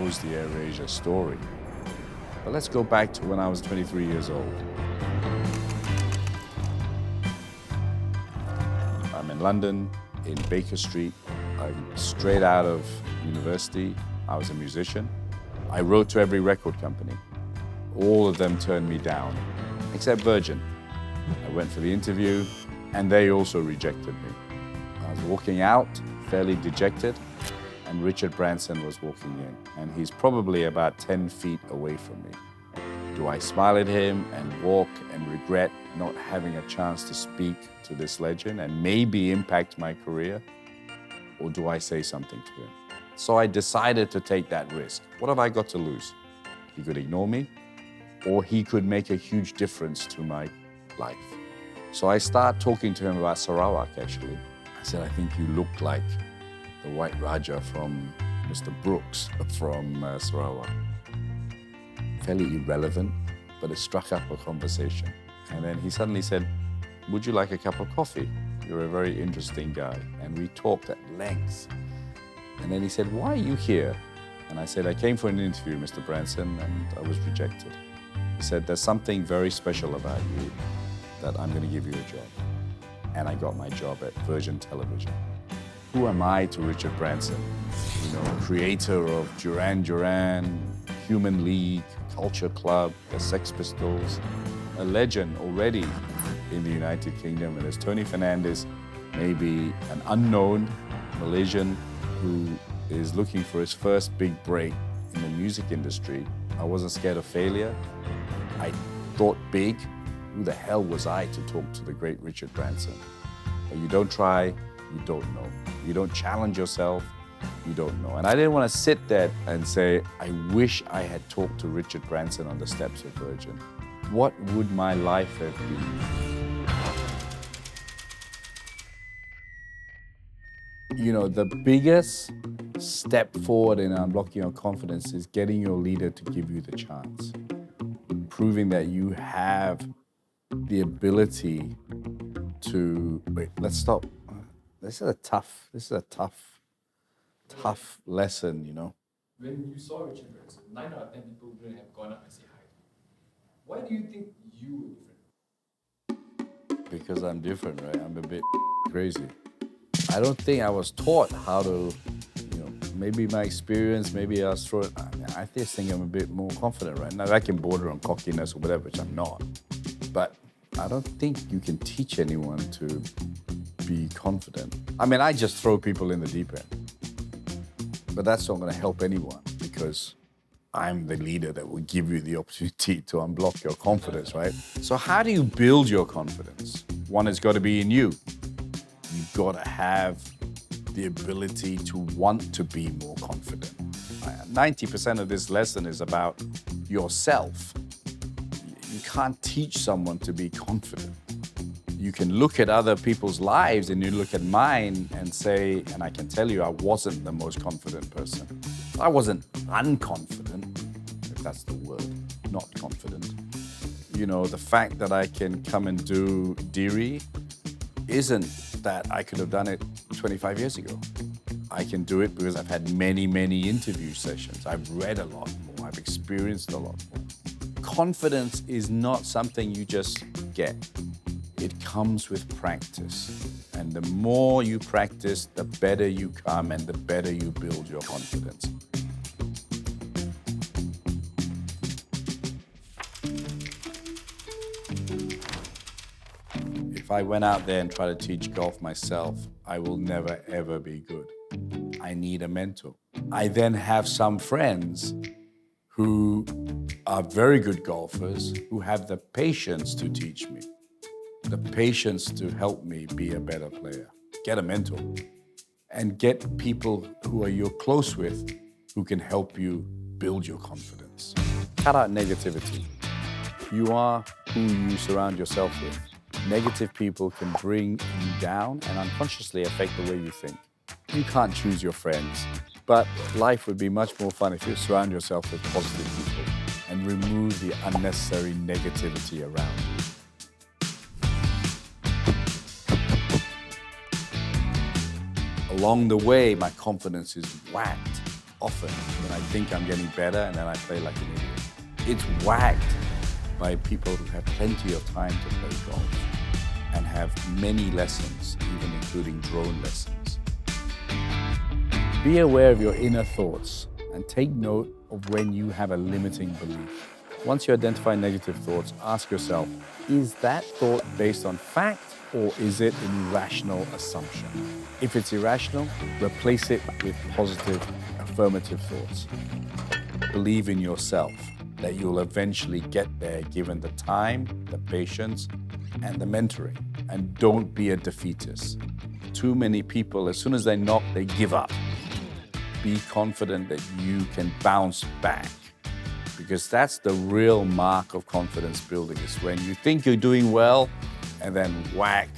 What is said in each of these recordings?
knows the AirAsia story. But let's go back to when I was 23 years old. I'm in London, in Baker Street. I'm straight out of university. I was a musician. I wrote to every record company. All of them turned me down, except Virgin. I went for the interview, and they also rejected me. I was walking out, fairly dejected, and Richard Branson was walking in, and he's probably about 10 feet away from me. Do I smile at him and walk and regret not having a chance to speak to this legend and maybe impact my career? Or do I say something to him? So I decided to take that risk. What have I got to lose? He could ignore me, or he could make a huge difference to my life. So I start talking to him about Sarawak, actually. I said, I think you look like the White Raja from Mr. Brooks from Sarawak. Fairly irrelevant, but it struck up a conversation. And then he suddenly said, would you like a cup of coffee? You're a very interesting guy. And we talked at length. And then he said, why are you here? And I said, I came for an interview, Mr. Branson, and I was rejected. He said, there's something very special about you that I'm going to give you a job. And I got my job at Virgin Television. Who am I to Richard Branson? You know, creator of Duran Duran, Human League, Culture Club, the Sex Pistols, a legend already in the United Kingdom. And there's Tony Fernandes, maybe an unknown Malaysian who is looking for his first big break in the music industry. I wasn't scared of failure. I thought big. Who the hell was I to talk to the great Richard Branson? But you don't try, you don't know. You don't challenge yourself, you don't know. And I didn't want to sit there and say, I wish I had talked to Richard Branson on the steps of Virgin. What would my life have been? You know, the biggest step forward in unblocking your confidence is getting your leader to give you the chance. Proving that you have the ability to, wait, let's stop. This is a tough lesson, you know. When you saw Richard Branson, 9 out of 10 people wouldn't have gone up and say hi. Why do you think you were different? Because I'm different, right? I'm a bit crazy. I don't think I was taught how to, you know, maybe my experience, maybe I was thrown. I just think I'm a bit more confident right now. That can border on cockiness or whatever, which I'm not. But I don't think you can teach anyone to be confident. I mean, I just throw people in the deep end. But that's not going to help anyone because I'm the leader that will give you the opportunity to unblock your confidence, right? So how do you build your confidence? One has got to be in you. You've got to have the ability to want to be more confident. 90% of this lesson is about yourself. You can't teach someone to be confident. You can look at other people's lives and you look at mine and say, and I can tell you I wasn't the most confident person. I wasn't unconfident, if that's the word, not confident. You know, the fact that I can come and do DIRI isn't that I could have done it 25 years ago. I can do it because I've had many interview sessions. I've read a lot more. I've experienced a lot more. Confidence is not something you just get. It comes with practice. And the more you practice, the better you come and the better you build your confidence. If I went out there and tried to teach golf myself, I will never, ever be good. I need a mentor. I then have some friends who are very good golfers who have the patience to teach me, the patience to help me be a better player. Get a mentor and get people who are you're close with who can help you build your confidence. Cut out negativity. You are who you surround yourself with. Negative people can bring you down and unconsciously affect the way you think. You can't choose your friends, but life would be much more fun if you surround yourself with positive people and remove the unnecessary negativity around you. Along the way, my confidence is whacked. often when I think I'm getting better and then I play like an idiot. It's whacked by people who have plenty of time to play golf and have many lessons, even including drone lessons. Be aware of your inner thoughts and take note of when you have a limiting belief. Once you identify negative thoughts, ask yourself, is that thought based on fact or is it an irrational assumption? If it's irrational, replace it with positive, affirmative thoughts. Believe in yourself that you'll eventually get there given the time, the patience, and the mentoring. And don't be a defeatist. Too many people, as soon as they knock, they give up. Be confident that you can bounce back, because that's the real mark of confidence building, is when you think you're doing well and then whack,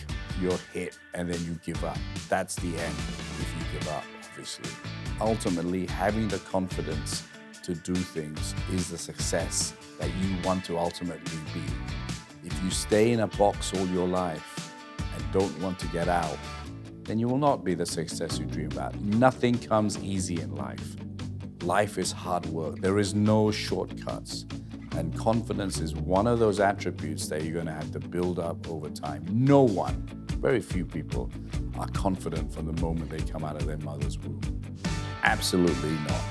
you're hit and then you give up. That's the end if you give up, obviously. Ultimately, having the confidence to do things is the success that you want to ultimately be. If you stay in a box all your life and don't want to get out, then you will not be the success you dream about. Nothing comes easy in life. Life is hard work. There is no shortcuts. And confidence is one of those attributes that you're going to have to build up over time. No one, very few people, are confident from the moment they come out of their mother's womb. Absolutely not.